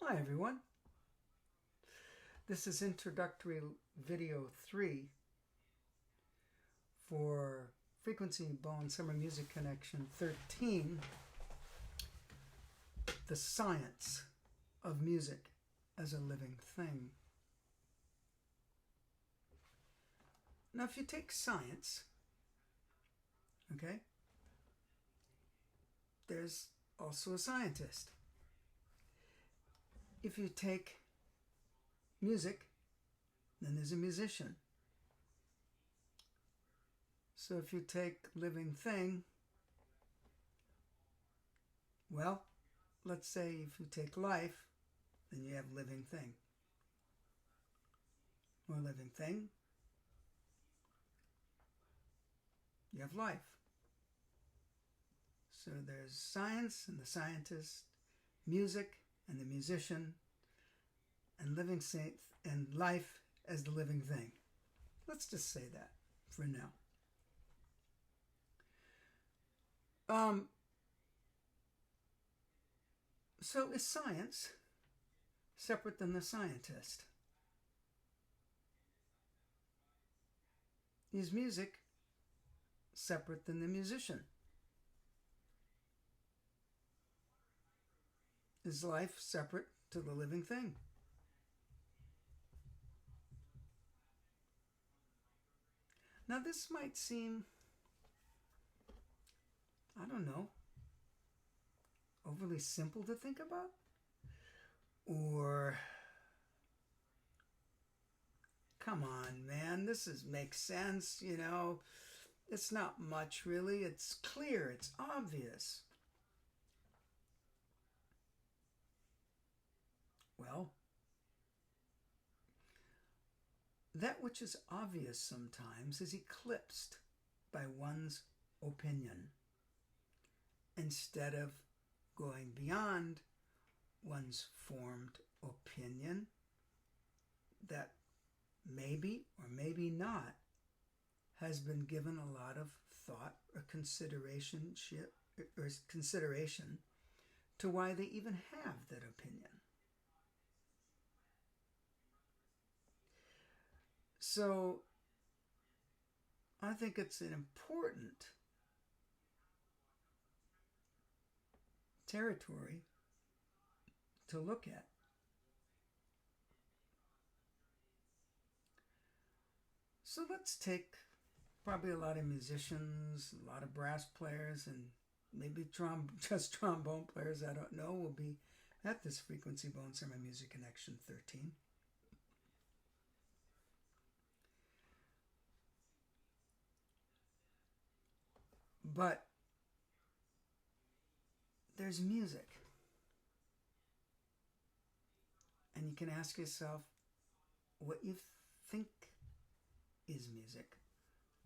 Hi everyone. This is Introductory Video 3 for Frequency Bone Summer Music Connection 13, The Science of Music as a Living Thing. Now if you take science, okay, there's also a scientist. If you take music, then there's a musician. So if you take living thing, well, let's say if you take life, then you have living thing. Or living thing, you have life. So there's science and the scientist, music and the musician, and living saint and life as the living thing. Let's just say that for now. So is science separate than the scientist? Is music separate than the musician? Is life separate to the living thing? Now this might seem, I don't know, overly simple to think about, or come on man, makes sense, it's not much really, it's clear, it's obvious. Well, that which is obvious sometimes is eclipsed by one's opinion instead of going beyond one's formed opinion that maybe or maybe not has been given a lot of thought or consideration to why they even have that opinion. So I think it's an important territory to look at. So let's take probably a lot of musicians, a lot of brass players, and maybe just trombone players, I don't know, will be at this Frequency Bone Summer Music Connection 13. But there's music. And you can ask yourself what you think is music.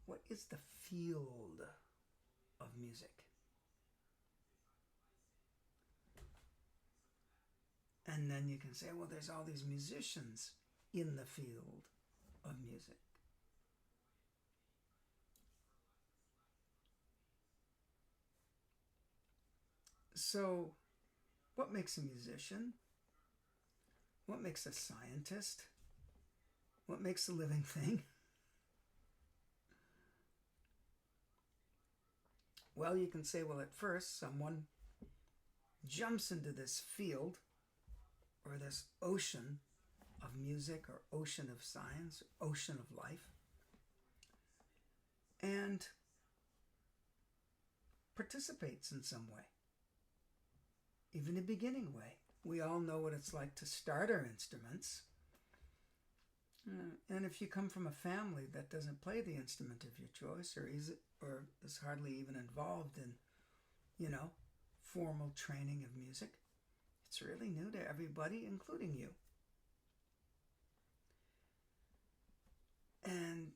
What is the field of music? And then you can say, well, there's all these musicians in the field of music. So, what makes a musician? What makes a scientist? What makes a living thing? Well, you can say, well, at first, someone jumps into this field or this ocean of music or ocean of science, or ocean of life, and participates in some way, even a beginning way. We all know what it's like to start our instruments. And if you come from a family that doesn't play the instrument of your choice, or is hardly even involved in, formal training of music, it's really new to everybody, including you. And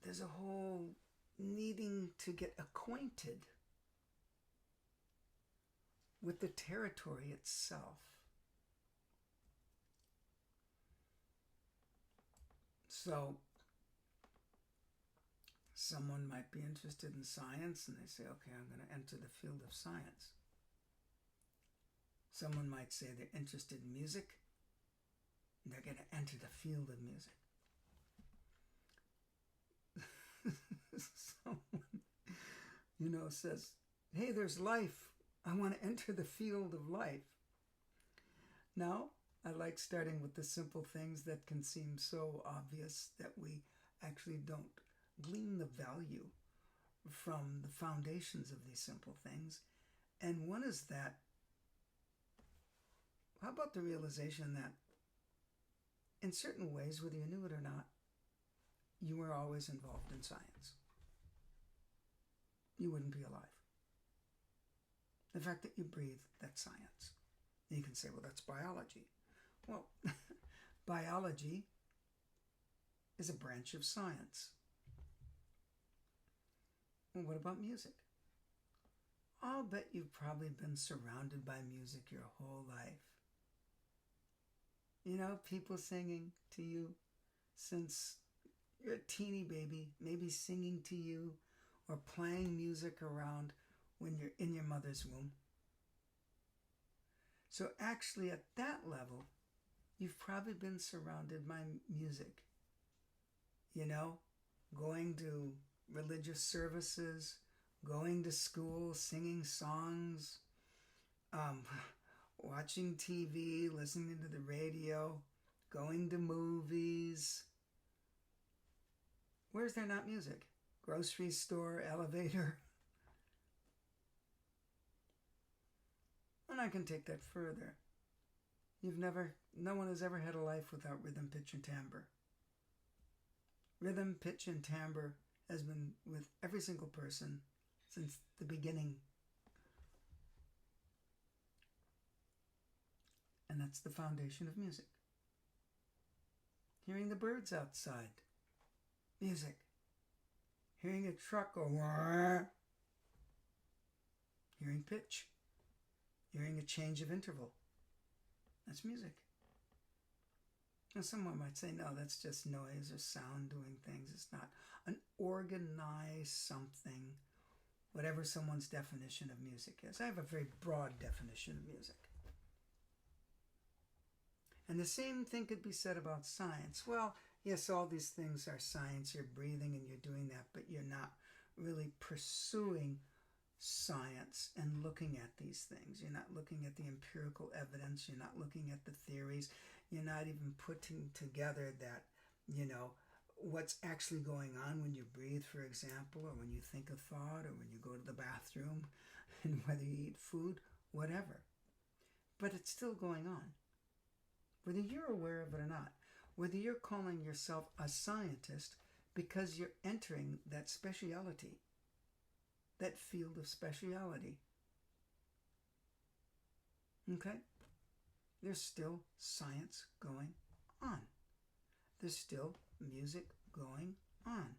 there's a whole needing to get acquainted with the territory itself. So someone might be interested in science and they say, okay, I'm going to enter the field of science. Someone might say they're interested in music, and they're going to enter the field of music. Someone, says, hey, there's life. I want to enter the field of life. Now, I like starting with the simple things that can seem so obvious that we actually don't glean the value from the foundations of these simple things. And one is that, how about the realization that in certain ways, whether you knew it or not, you were always involved in science. You wouldn't be alive. The fact that you breathe, that's science. And you can say, well, that's biology. Well, biology is a branch of science. Well, what about music? I'll bet you've probably been surrounded by music your whole life. People singing to you since you're a teeny baby, maybe singing to you or playing music around when you're in your mother's womb. So actually at that level, you've probably been surrounded by music. Going to religious services, going to school, singing songs, watching TV, listening to the radio, going to movies. Where's there not music? Grocery store, elevator. And I can take that further. No one has ever had a life without rhythm, pitch, and timbre. Rhythm, pitch, and timbre has been with every single person since the beginning. And that's the foundation of music. Hearing the birds outside. Music. Hearing a truck go wah. Hearing pitch. Hearing a change of interval. That's music. Now someone might say, no, that's just noise or sound doing things. It's not an organized something, whatever someone's definition of music is. I have a very broad definition of music. And the same thing could be said about science. Well, yes, all these things are science. You're breathing and you're doing that, but you're not really pursuing science and looking at these things. You're not looking at the empirical evidence. You're not looking at the theories. You're not even putting together that, what's actually going on when you breathe, for example, or when you think a thought, or when you go to the bathroom, and whether you eat food, whatever. But it's still going on. Whether you're aware of it or not, whether you're calling yourself a scientist because you're entering that speciality, that field of speciality. Okay? There's still science going on. There's still music going on.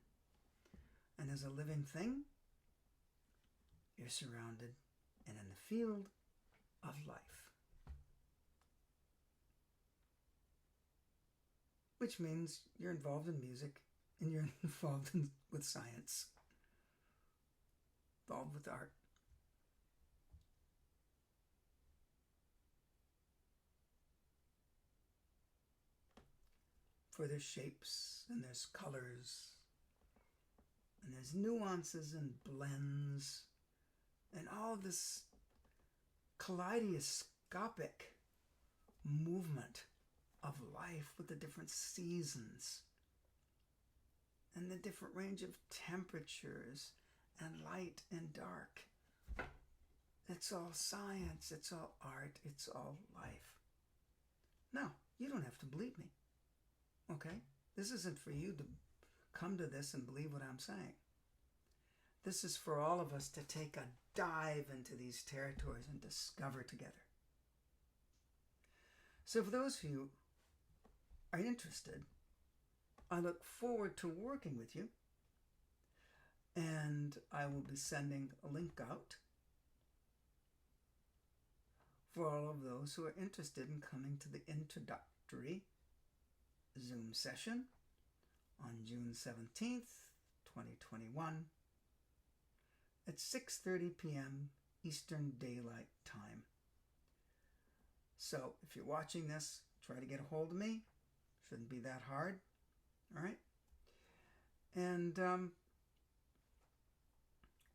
And as a living thing, you're surrounded and in the field of life. Which means you're involved in music and you're involved with science. Involved with art. For there's shapes and there's colors and there's nuances and blends and all this kaleidoscopic movement of life with the different seasons and the different range of temperatures and light and dark. It's all science, it's all art, it's all life. Now, you don't have to believe me, okay? This isn't for you to come to this and believe what I'm saying. This is for all of us to take a dive into these territories and discover together. So for those of you are interested, I look forward to working with you, and I will be sending a link out for all of those who are interested in coming to the Introductory Zoom session on June 17th, 2021 at 6:30 p.m. Eastern Daylight Time. So if you're watching this, try to get a hold of me. Shouldn't be that hard. All right? And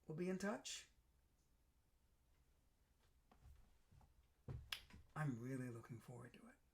we'll be in touch. I'm really looking forward to it.